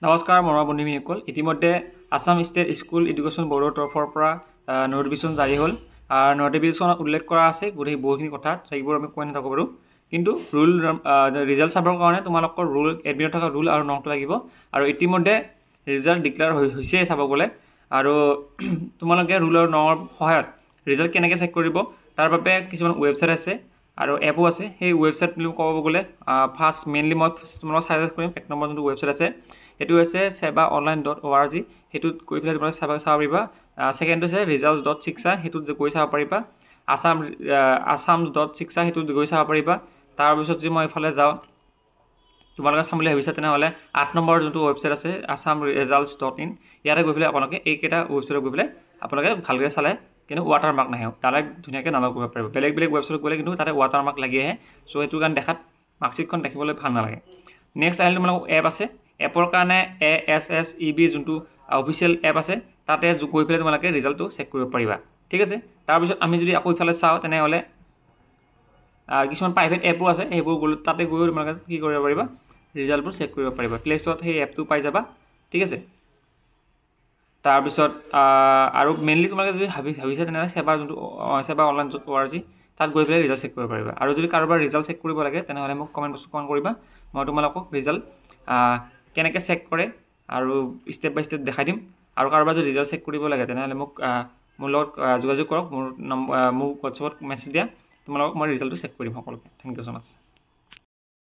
নমস্কাৰ মৰমৰ বন্ধুসকল ইতিমধ্যে আসাম ষ্টেট স্কুল এডুকেশ্যন বোৰ্ডৰ তৰফৰ পৰা নোটিফিকেশ্যন জাৰি হ'ল আৰু নোটিফিকেশ্যনত উল্লেখ কৰা আছে গোটেই বহুখিনি কথা সেইবোৰ আমি কৈ নাথাকোঁ বাৰু কিন্তু ৰুল ৰিজাল্ট চাবৰ কাৰণে তোমালোকৰ ৰুল এডমিনত থকা ৰুল আৰু নংটো লাগিব আৰু ইতিমধ্যে ৰিজাল্ট ডিক্লেয়াৰ হৈছে চাব গ'লে আৰু তোমালোকে ৰুল আৰু নংৰ সহায়ত ৰিজাল্ট কেনেকৈ চেক কৰিব তাৰ বাবে কিছুমান ৱেবছাইট আছে আৰু এপো আছে সেই ৱেবছাইট ক'ব গ'লে ফাৰ্ষ্ট মেইনলি মই তোমালোকক ছাজেষ্ট কৰিম এক নম্বৰ যোনটো ৱেবছাইট আছে সেইটো হৈছে sebaonline.org সেইটোত গৈ পেলাই তোমালোকে চাব পাৰিবা ছেকেণ্ডটো হৈছে results.shiksha সেইটোত গৈ চাব পাৰিবা assam.shiksha সেইটোত গৈ চাব পাৰিবা তাৰপিছত যদি মই এইফালে যাওঁ তোমালোকে চাম বুলি ভাবিছা তেনেহ'লে 8 নম্বৰ যোনটো ৱেবছাইট আছে assamresults.in ইয়াতে গৈ পেলাই আপোনালোকে এইকেইটা ৱেবছাইটত গৈ পেলাই আপোনালোকে ভালকৈ চালে কিন্তু ৱাটাৰমাৰ্ক নাহে ডাইৰেক্ট ধুনীয়াকৈ ডাউনলোড কৰিব পাৰিব বেলেগ বেলেগ ৱেবছাইটত গ'লে কিন্তু তাতে ৱাটাৰমাৰ্ক লাগি আহে চ' সেইটো কাৰণে দেখাত মাৰ্কশ্বিটখন দেখিবলৈ ভাল নালাগে নেক্সট আহিলে তোমালোকৰ এপ আছে এপৰ কাৰণে ASSEB যোনটো অফিচিয়েল এপ আছে তাতে গৈ পেলাই তোমালোকে ৰিজাল্টটো চেক কৰিব পাৰিবা ঠিক আছে তাৰপিছত আমি যদি আকৌ ইফালে চাওঁ তেনেহ'লে কিছুমান প্ৰাইভেট এপো আছে সেইবোৰ গ'লে তাতে গৈ তোমালোকে কি কৰিব পাৰিবা ৰিজাল্টবোৰ চেক কৰিব পাৰিবা প্লে ষ্টৰত সেই এপটো পাই যাবা ঠিক আছে তাৰপিছত আৰু মেইনলি তোমালোকে যদি ভাবিছা তেনেহ'লে sebaonline.org তাত গৈ পেলাই ৰিজাল্ট চেক কৰিব পাৰিবা আৰু যদি কাৰোবাৰ ৰিজাল্ট চেক কৰিব লাগে তেনেহ'লে মোক কমেণ্ট কৰিবা মই তোমালোকক ৰিজাল্ট কেনেকৈ চেক কৰে আৰু ষ্টেপ বাই ষ্টেপ দেখাই দিম আৰু কাৰোবাৰ যদি ৰিজাল্ট চেক কৰিব লাগে তেনেহ'লে মোক মোৰ লগত যোগাযোগ কৰক মোৰ হোৱাটছআপত মেছেজ দিয়া তোমালোকক মই ৰিজাল্টটো চেক কৰিম সকলোকে থেংক ইউ ছ' মাছ